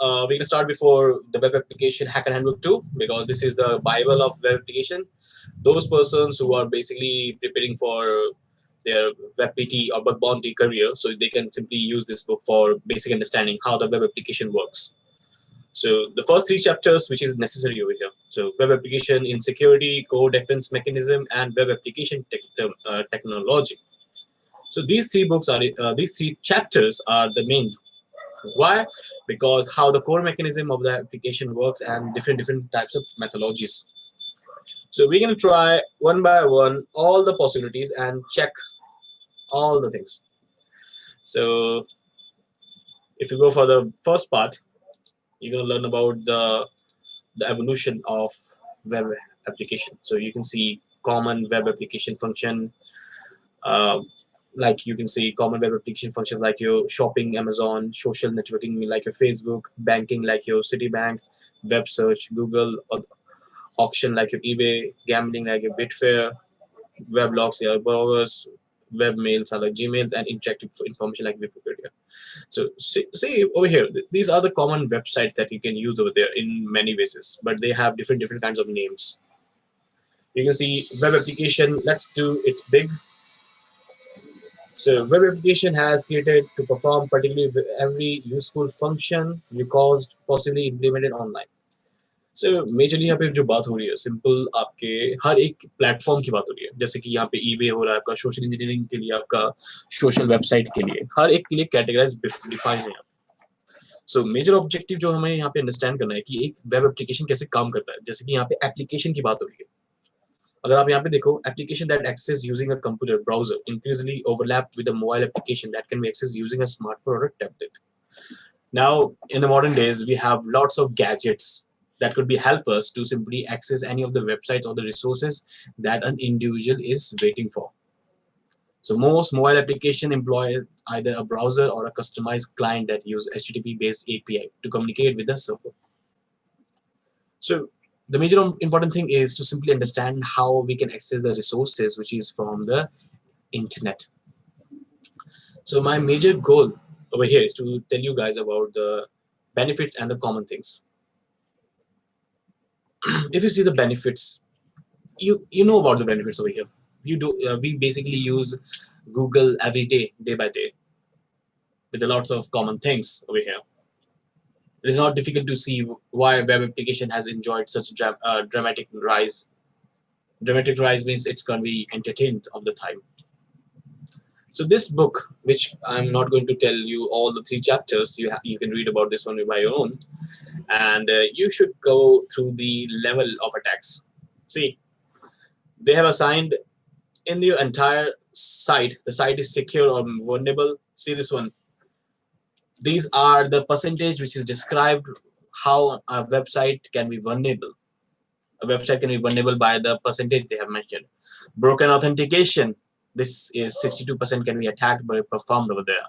we're gonna start before the web application hacker handbook 2, because this is the bible of web application. Those persons who are basically preparing for their web PT or bug bounty career, so they can simply use this book for basic understanding how the web application works. So the first three chapters, which is necessary over here. So web application in security, core defense mechanism, and web application technology. So these three chapters are the main. Why? Because how the core mechanism of the application works and different types of methodologies. So we're gonna try one by one all the possibilities and check all the things. So if you go for the first part, you're gonna learn about the evolution of web application. So you can see common web application function, uh, like you can see common web application functions like your shopping, Amazon, social networking like your Facebook, banking like your Citibank, web search, Google, auction like your eBay, gambling like your Betfair, weblogs, your bloggers, web mails are like Gmail, and interactive information like Wikipedia. So see over here, these are the common websites that you can use over there in many bases, but they have different kinds of names. You can see web application. Let's do it big. So web application has created to perform particularly every useful function you caused possibly implemented online. So majorly यहाँ पे जो बात हो रही है simple आपके हर एक platform की बात हो रही है, जैसे कि यहाँ पे eBay हो रहा है आपका सोशल इंजीनियरिंग के लिए, आपका सोशल वेबसाइट के लिए, हर एक के लिए कैटेगराइज डिफाइन है। सो मेजर ऑब्जेक्टिव जो हमें यहाँ पे अंडरस्टैंड करना है कि एक वेब एप्लीकेशन कैसे काम करता है। जैसे कि यहाँ पे एप्लीकेशन की बात हो रही है, अगर आप यहाँ पे देखो, application that access using a computer browser increasingly overlap with a mobile application that can be access using a smartphone और a tablet. Now, in the modern days, we have lots of gadgets that could be help us to simply access any of the websites or the resources that an individual is waiting for. So most mobile applications employ either a browser or a customized client that use HTTP-based API to communicate with the server. So the major important thing is to simply understand how we can access the resources which is from the internet. So my major goal over here is to tell you guys about the benefits and the common things. If you see the benefits, you know about the benefits over here. We basically use Google every day by day, with lots of common things over here. It is not difficult to see why web application has enjoyed such dramatic rise. Dramatic rise means it's going to be entertained of the time. So this book, which I'm not going to tell you all the three chapters, you can read about this one by your own, and you should go through the level of attacks. See, they have assigned in the entire site, the site is secure or vulnerable. See this one. These are the percentage which is described how a website can be vulnerable. A website can be vulnerable by the percentage they have mentioned. Broken authentication. This is 62% can be attacked but performed over there.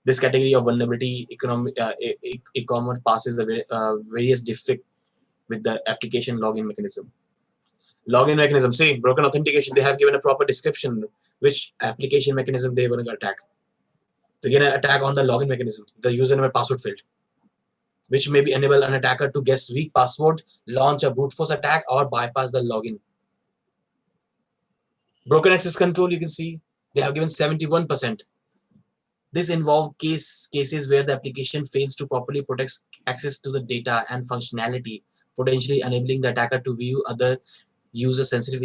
This category of vulnerability, e-commerce passes the various defect with the application login mechanism. Login mechanism. See, broken authentication. They have given a proper description which application mechanism they want to attack. They're going to attack on the login mechanism, the username and password field, which may be enable an attacker to guess weak password, launch a brute force attack, or bypass the login. Broken access control, you can see they have given 71%. This involves cases where the application fails to properly protect access to the data and functionality, potentially enabling the attacker to view other user-sensitive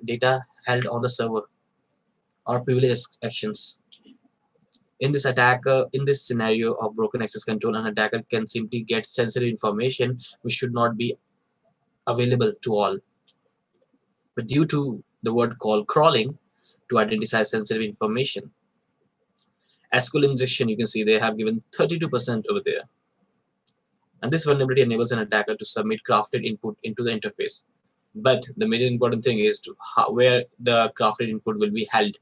data held on the server or privileged actions. In this scenario of broken access control, an attacker can simply get sensitive information which should not be available to all. But due to the word called crawling to identify sensitive information. SQL injection, you can see they have given 32% over there. And this vulnerability enables an attacker to submit crafted input into the interface. But the major important thing is where the crafted input will be held.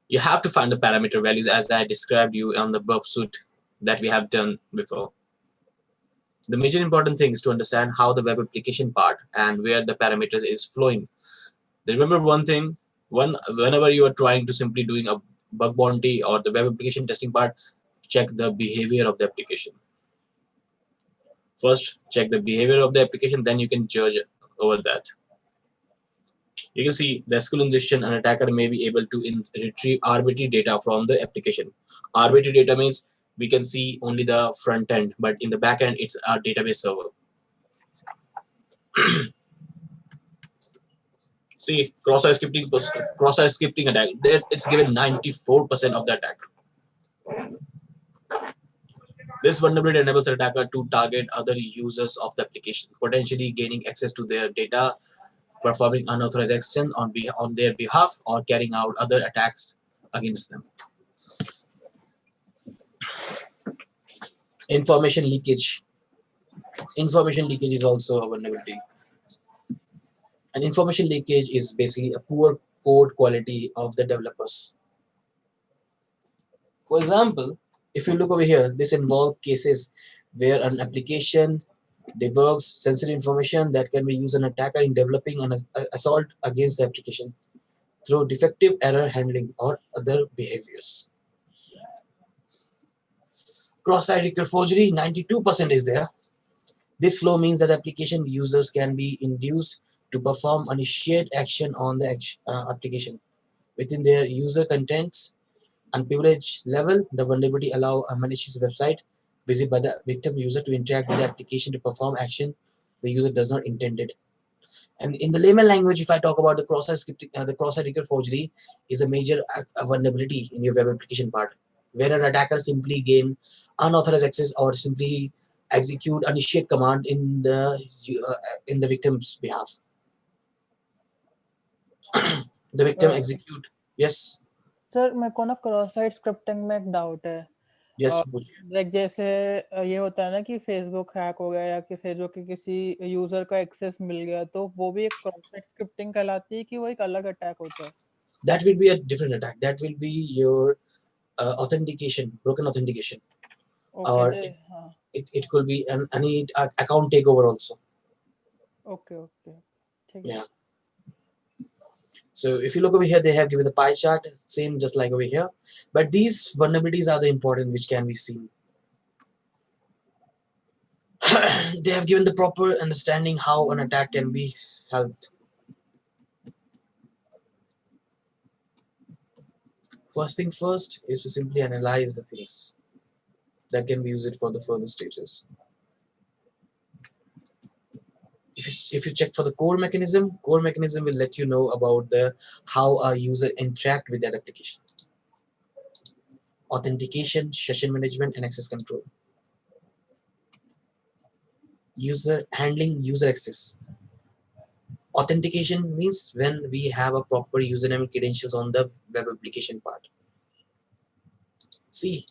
You have to find the parameter values as I described you on the burp suit that we have done before. The major important thing is to understand how the web application part and where the parameters is flowing. Remember one thing, whenever you are trying to simply doing a bug bounty or the web application testing part, check the behavior of the application. First, check the behavior of the application, then you can judge over that. You can see the SQL injection, an attacker may be able to retrieve arbitrary data from the application. Arbitrary data means we can see only the front end, but in the back end, it's our database server. See, cross-site scripting attack. There, it's given 94% of the attack. This vulnerability enables the attacker to target other users of the application, potentially gaining access to their data, performing unauthorized action on their behalf, or carrying out other attacks against them. Information leakage. Information leakage is also a vulnerability. And information leakage is basically a poor code quality of the developers. For example, if you look over here, this involves cases where an application divulges sensitive information that can be used an attacker in developing an assault against the application through defective error handling or other behaviors. Cross-site forgery, 92% is there. This flow means that application users can be induced to perform initiate action on the application within their user contents and privilege level. The vulnerability allow a malicious website visited by the victim user to interact with the application to perform action the user does not intended. And in the layman language, if I talk about the cross-site scripting, the cross-site forgery is a major vulnerability in your web application part, where an attacker simply gain unauthorized access or simply execute initiate command in the victim's behalf. The victim execute. Yes, sir मेरे को ना cross site scripting में एक doubt है yes. Like जैसे ये होता है ना कि फेसबुक हैक हो गया या कि फेसबुक के किसी यूजर का एक्सेस मिल गया तो वो भी एक क्रॉस साइट स्क्रिप्टिंग कहलाती है कि वो एक अलग अटैक होता है That will be a different attack. That will be your authentication, broken authentication, okay or जे हाँ it could be any account takeover also. Okay okay ठीक है Yeah. So if you look over here, they have given the pie chart, same just like over here. But these vulnerabilities are the important which can be seen. They have given the proper understanding how an attack can be helped. First thing first is to simply analyze the things that can be used for the further stages. If you check for the core mechanism will let you know about the how a user interact with that application. Authentication, session management, and access control. User handling user access. Authentication means when we have a proper username and credentials on the web application part. See,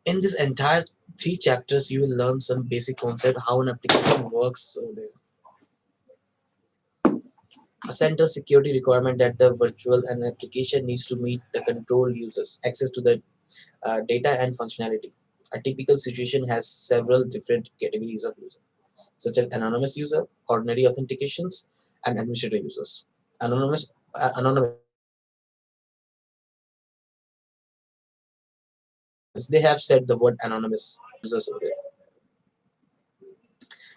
in this entire 3 chapters, you will learn some basic concept how an application works over there. A central security requirement that the virtual and application needs to meet the control users access to the data and functionality. A typical situation has several different categories of users, such as anonymous user, ordinary authentications, and administrator users. Anonymous. They have said the word anonymous users over there,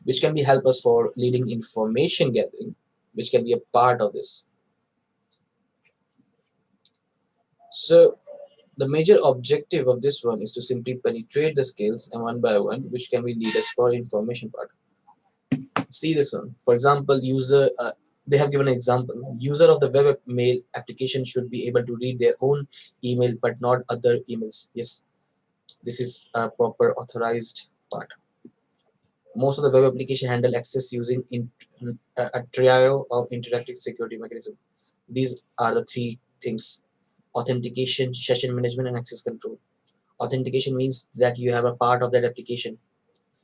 which can be help us for leading information gathering, which can be a part of this. So the major objective of this one is to simply penetrate the skills and one by one, which can be lead us for information part. See this one. For example, they have given an example. User of the web mail application should be able to read their own email, but not other emails. Yes, this is a proper authorized part. Most of the web application handle access using a trio of interactive security mechanism. These are the 3 things: authentication, session management, and access control. Authentication means that you have a part of that application.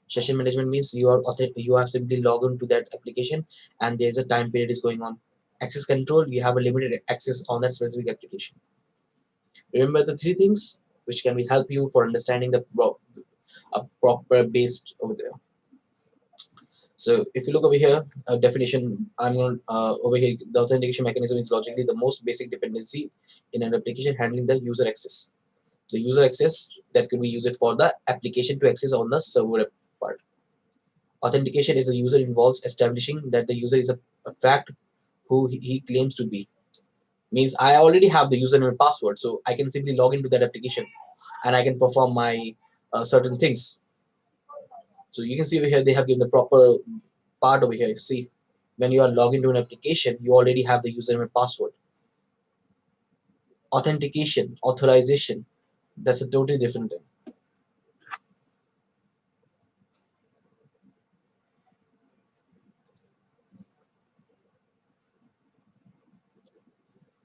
Session management means you have simply log on to that application and there's a time period is going on. Access control, you have a limited access on that specific application. Remember the 3 things which can be help you for understanding the proper based over there. So if you look over here, definition, I'm going over here, the authentication mechanism is logically the most basic dependency in an application handling the user access. The user access that could be used for the application to access on the server part. Authentication is a user involves establishing that the user is a fact who he claims to be. Means I already have the username and password, so I can simply log into that application and I can perform my certain things. So you can see over here they have given the proper part over here. You see, when you are logged into an application, you already have the username and password. Authentication, authorization, that's a totally different thing.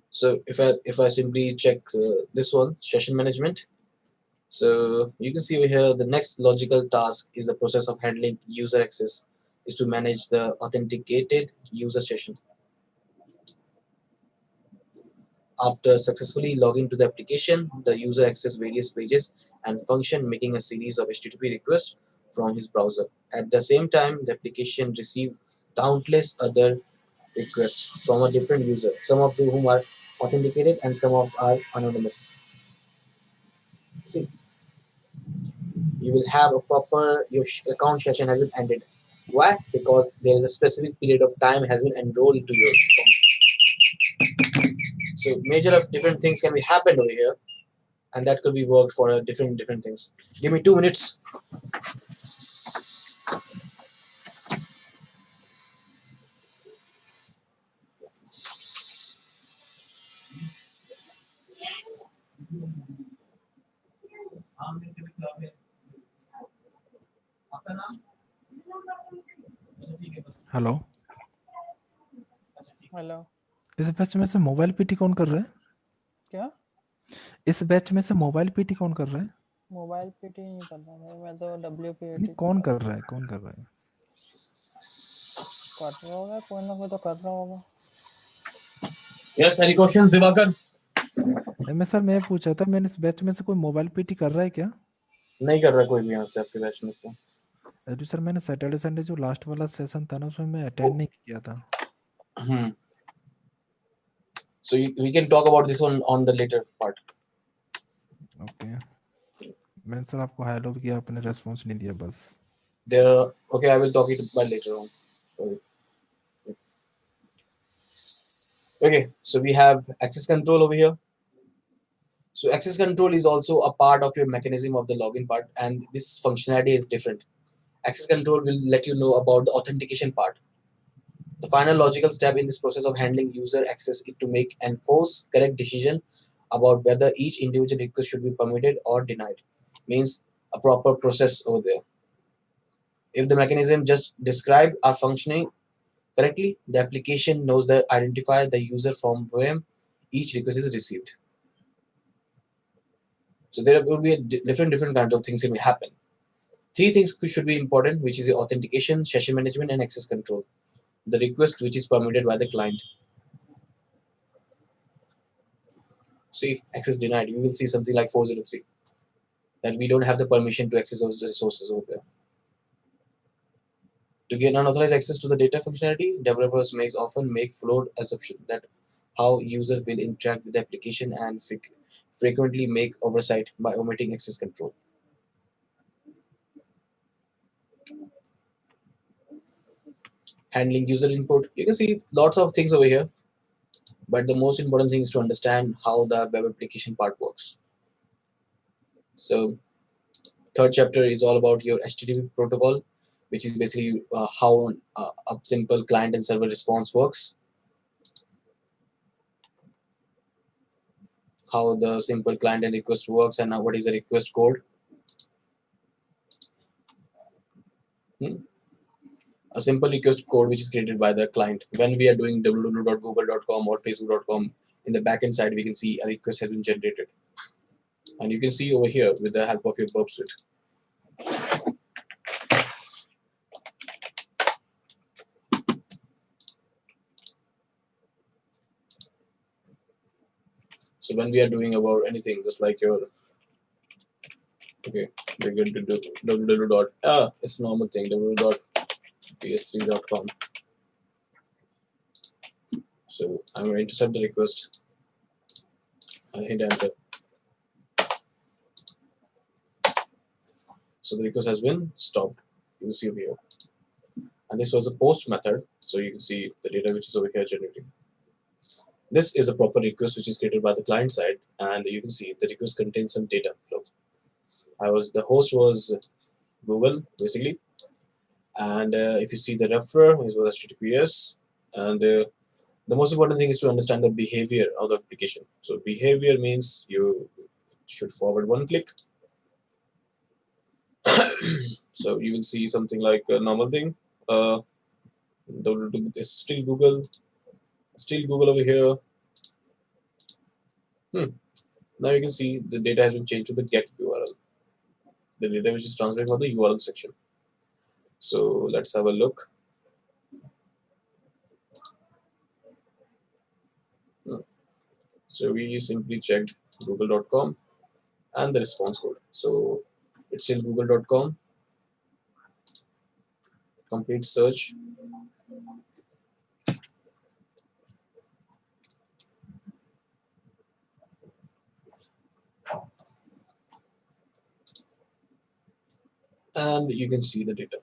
So if I simply check this one, session management. So you can see over here the next logical task is the process of handling user access is to manage the authenticated user session. After successfully logging to the application, the user access various pages and function, making a series of HTTP requests from his browser. At the same time, the application received countless other requests from a different user, some of whom are authenticated and some of are anonymous. See, you will have a proper your account session has been ended. Why? Because there is a specific period of time has been enrolled to your account. So major of different things can be happened over here, and that could be worked for different things. Give me 2 minutes. Hello. Hello. इस batch में से mobile PT कौन कर रहा है? क्या? इस batch में से मोबाइल पीटी कौन कर रहा है? मोबाइल पीटी नहीं कर रहा मैं तो नहीं, WPAT कौन कर रहा है? कौन कर रहा है? कर रहा होगा, कोई ना कोई तो कर रहा होगा। Yes, any questions, Divakar? मैं सर मैं पूछा था, मैंने इस बैच में से कोई मोबाइल पीटी कर रहा है क्या? नहीं कर रहा कोई भी यहाँ से आपके बैच में से। अरे सर मैंने सैटरडे संडे जो लास्ट वाला सेशन था ना, उसमें मैं अटेंड नहीं किया था। So we can talk about this one on the later part. Okay, मैंने सर आपको हेलो भी किया, आपने रेस्पॉन्स नहीं दिया बस। There, okay, I will talk it about later on. Sorry. Okay, so we have access control over here. So access control is also a part of your mechanism of the login part, and this functionality is different. Access control will let you know about the authentication part. The final logical step in this process of handling user access is to make and force correct decision about whether each individual request should be permitted or denied. Means a proper process over there. If the mechanism just described are functioning correctly, the application knows that identify the user from whom each request is received. So there will be different kinds of things that will happen. 3 things should be important, which is the authentication, session management, and access control. The request which is permitted by the client. See, access denied. You will see something like 403 that we don't have the permission to access those resources over there. To get unauthorized access to the data functionality, developers often make flawed assumption that how users will interact with the application and frequently make oversight by omitting access control. Handling user input. You can see lots of things over here, but the most important thing is to understand how the web application part works. So third chapter is all about your HTTP protocol, which is basically how a simple client and server response works. How the simple client and request works, and what is the request code. A simple request code which is created by the client. When we are doing www.google.com or facebook.com, in the backend side we can see a request has been generated, and you can see over here with the help of your burp suite. So when we are doing about anything, just like your, okay, we're going to do www. It's normal thing, www.ps3.com. So I'm going to intercept the request. I hit enter. So the request has been stopped. You will see over here. and this was a post method. So you can see the data which is over here generating. This is a proper request which is created by the client side, and you can see the request contains some data flow. The host was Google basically, and if you see the referrer, it was HTTPS, and the most important thing is to understand the behavior of the application. So behavior means you should forward one click. So you will see something like a normal thing. Still Google over here. Now you can see the data has been changed to the get URL, the data which is transferring from the URL section. So let's have a look. So we simply checked google.com and the response code. So it's still google.com. Complete search. And you can see the data.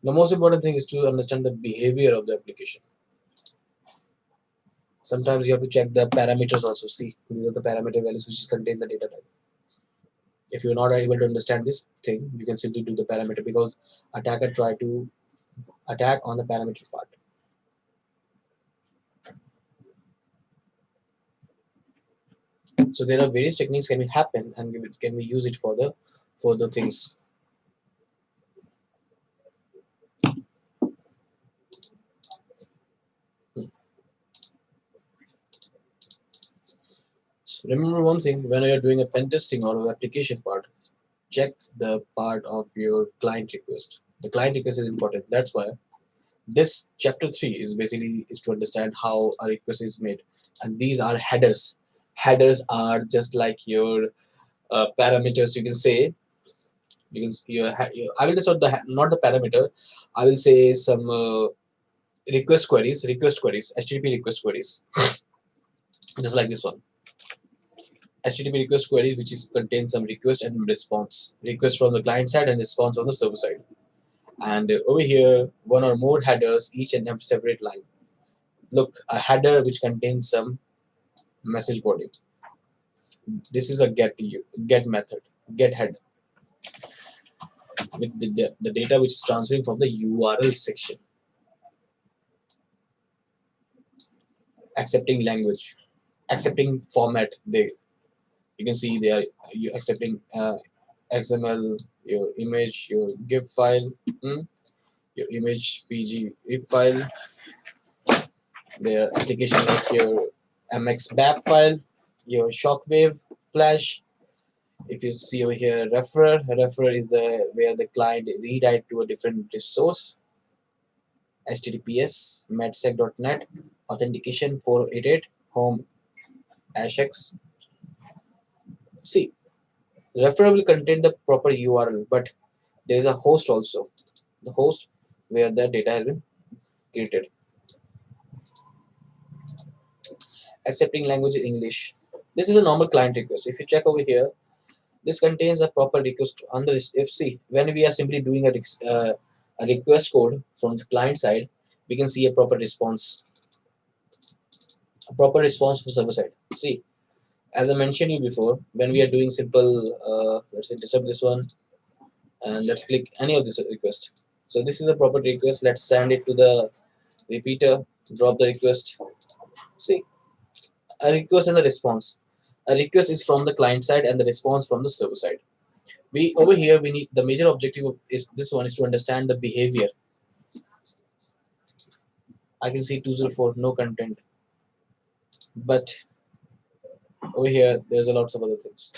The most important thing is to understand the behavior of the application. Sometimes you have to check the parameters also. See, these are the parameter values which contain the data type. If you're not able to understand this thing, you can simply do the parameter, because attacker try to attack on the parameter part. So there are various techniques can be happen, and can we use it for the things. So remember one thing: when you are doing a pen testing or an application part, check the part of your client request. The client request is important. That's why this chapter 3 is basically is to understand how a request is made, and these are headers. Headers are just like your parameters. You can say I will just not the parameter. I will say some request queries, HTTP request queries, just like this one. HTTP request queries, which is contains some request and response. Request from the client side and response on the server side. And over here, one or more headers, each and every separate line. Look, a header which contains some message body. This is a get method, get head, with the data which is transferring from the URL section. Accepting language, accepting format. You can see they are you accepting XML, your image, your GIF file, your image PG zip file, their application like your MX BAP file, your shockwave flash. If you see over here, referrer is the where the client redirect to a different resource. HTTPS medsec.net, authentication 488, home ashx. See, referrer will contain the proper URL, but there is a host also. The host where the data has been created. Accepting language in English. This is a normal client request. If you check over here, this contains a proper request on the if see when we are simply doing a request code from the client side, we can see a proper response from server side. See, as I mentioned you before, when we are doing simple, let's say disable this one, and let's click any of this request. So this is a proper request. Let's send it to the repeater. Drop the request. See, a request and the response. A request is from the client side and the response from the server side. We over here we need the major objective is this one is to understand the behavior. I can see 204 no content, but over here there's a lots of other things.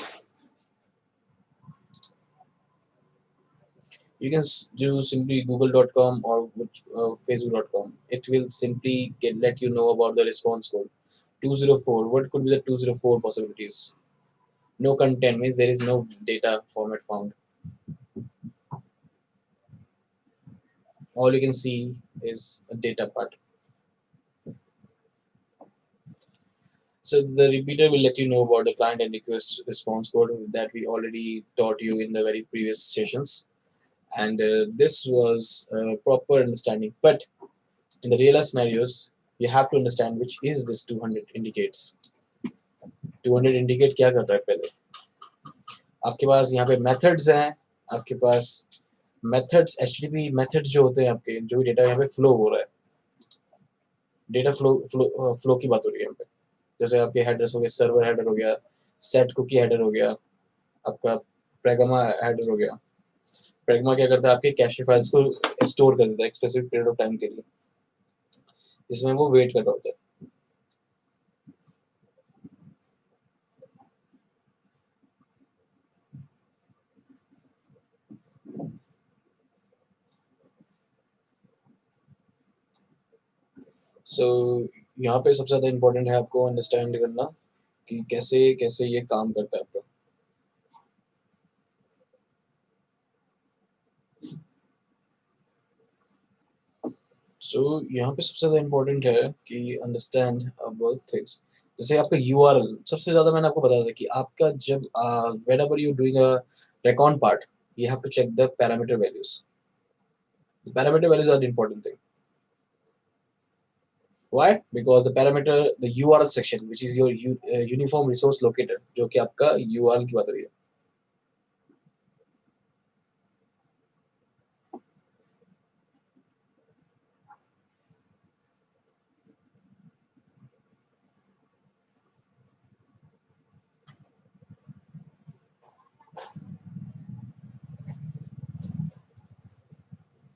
You can do simply google.com or facebook.com. It will simply let you know about the response code 204. What could be the 204 possibilities? No content means there is no data format found. All you can see is a data part. So the repeater will let you know about the client and request response code that we already taught you in the very previous sessions. and this was proper understanding. But in the real scenarios, you have to understand which is this 200 indicates. 200 indicate क्या करता है पहले? आपके पास यहाँ पे methods हैं, आपके पास methods HTTP methods जो होते हैं आपके, जो भी डेटा यहाँ पे फ्लो हो रहा है, डेटा फ्लो की बात हो रही है यहाँ पे. जैसे आपके हेडर्स हो गए, सर्वर हेडर हो गया, सेट कुकी हेडर हो गया, आपका प्रैग्मा हेडर हो गया. प्रैग्मा क्या करता है, आपके कैशे फाइल्स को स्टोर कर देता है एक स्पेसिफिक पीरियड ऑफ टाइम के लिए, जिसमें वो वेट कर रहा होता है. सो यहाँ पे सबसे ज़्यादा इम्पोर्टेंट है आपको अंडरस्टैंड करना कि कैसे कैसे ये काम करता है आपका. सो यहाँ पे सबसे ज़्यादा इम्पोर्टेंट है कि अंडरस्टैंड अबाउट थिंग्स. जैसे आपका URL सबसे ज़्यादा मैंने आपको बताया था कि आपका जब whenever you doing a recon part, you have to check the parameter values. The parameter values are the important thing. Why? Because the parameter, the URL section, which is your uniform resource locator, जो कि आपका URL की बात हो रही है.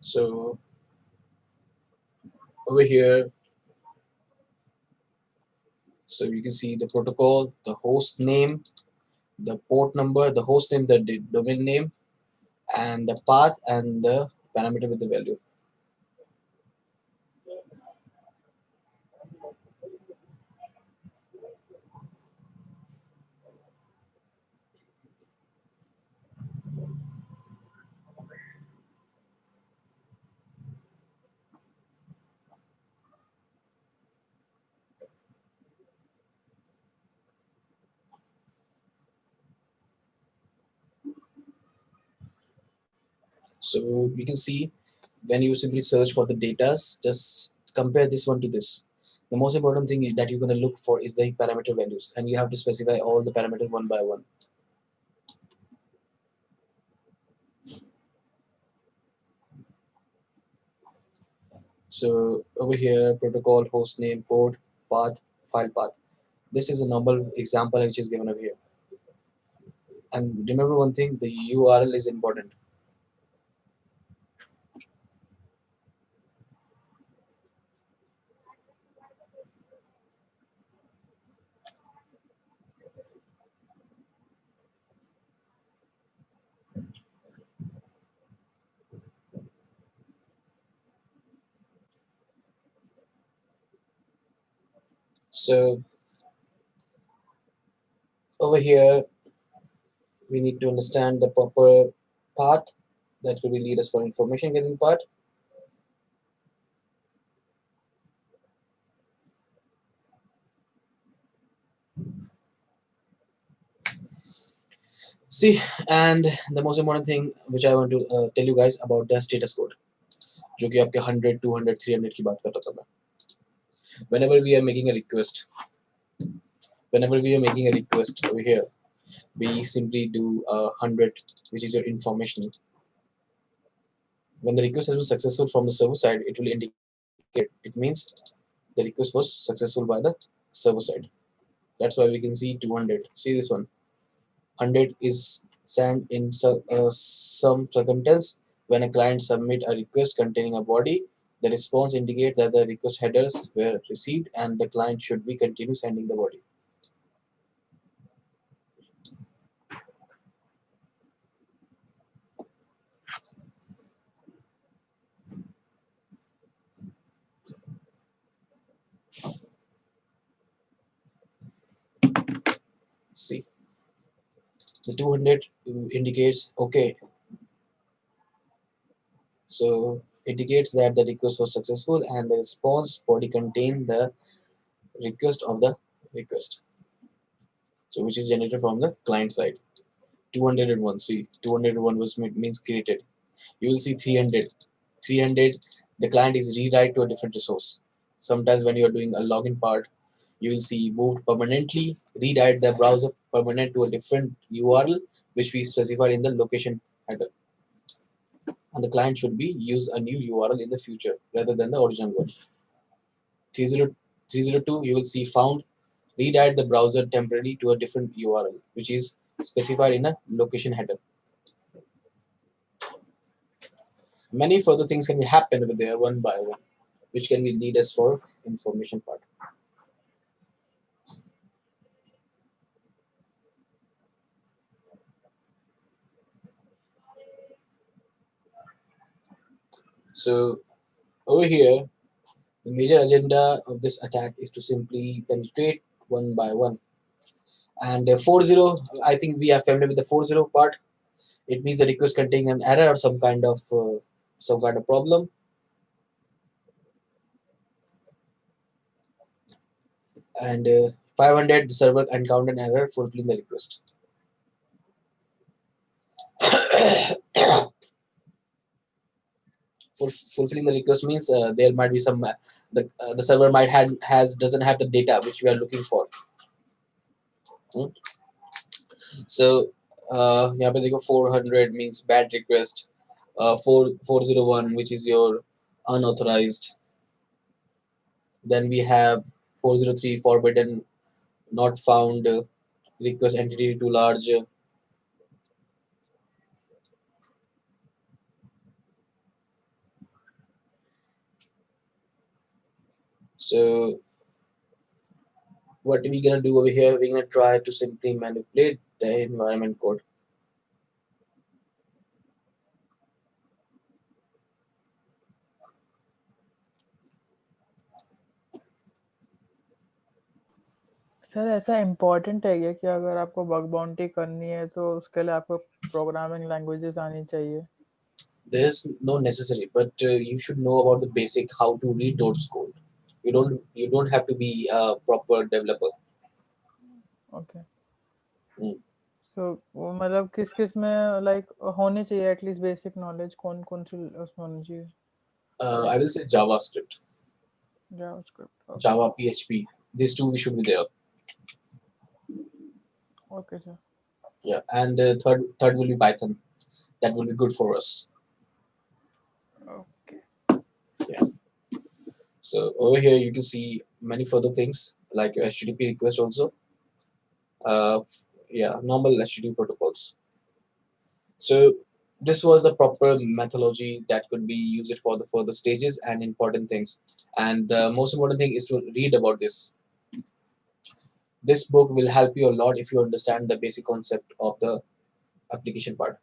So over here, so you can see the protocol, the host name, the port number, the host name, the domain name, and the path and the parameter with the value. So you can see when you simply search for the data, just compare this one to this. The most important thing that you're going to look for is the parameter values, and you have to specify all the parameters one by one. So over here, protocol, host name, port, path, file path. This is a normal example which is given over here. And remember one thing, the URL is important. So over here, we need to understand the proper path that will lead us for information getting part. See, and the most important thing which I want to tell you guys about the status code, जो कि आपके 100, 200, 300 की बात करता था मैं. Whenever we are making a request, over here, we simply do 100, which is your information. When the request has been successful from the server side, it will indicate it means the request was successful by the server side. That's why we can see 200. See this one. 100 is sent in some circumstance when a client submit a request containing a body. The response indicates that the request headers were received and the client should be continue sending the body. See, the 200 indicates okay. So indicates that the request was successful and the response body contained the request of the request. So which is generated from the client side. 201. See, 201 was means created. you will see 300. The client is rewrite to a different resource. Sometimes when you are doing a login part, you will see moved permanently, redirect the browser permanent to a different URL which we specified in the location header. And the client should be use a new URL in the future rather than the original one. 302, you will see found, redirect the browser temporarily to a different URL which is specified in a location header. Many further things can be happen over there one by one, which can be lead us for information part. So over here, the major agenda of this attack is to simply penetrate one by one. And 40, I think we are familiar with the 40 part. It means the request containing an error or some kind of problem. And 500, the server encountered an error fulfilling the request. Fulfilling the request means there might be some the server might doesn't have the data which we are looking for. So यहाँ पे देखो 400 means bad request, 401 which is your unauthorized. Then we have 403 forbidden, not found, request entity too large. So what we gonna do over here? We're gonna try to simply manipulate the environment code. Sir ऐसा important है क्या कि अगर आपको bug bounty करनी है तो उसके लिए आपको प्रोग्रामिंग लैंग्वेजेस आनी चाहिए? There's no necessary, but you should know about the basic how to read those code. You don't have to be a proper developer. Okay. Mm. सो मतलब किस में लाइक होनी चाहिए एटलीस्ट बेसिक नॉलेज कौन सी उसमें होनी चाहिए? I will say JavaScript, JavaScript. Okay. Java, PHP. These two we should be there. Okay sir. Yeah, and third will be Python. That will be good for us. Okay. Yeah. So over here you can see many further things like HTTP request also. Yeah, normal HTTP protocols. So this was the proper methodology that could be used for the further stages and important things. And the most important thing is to read about this. This book will help you a lot if you understand the basic concept of the application part.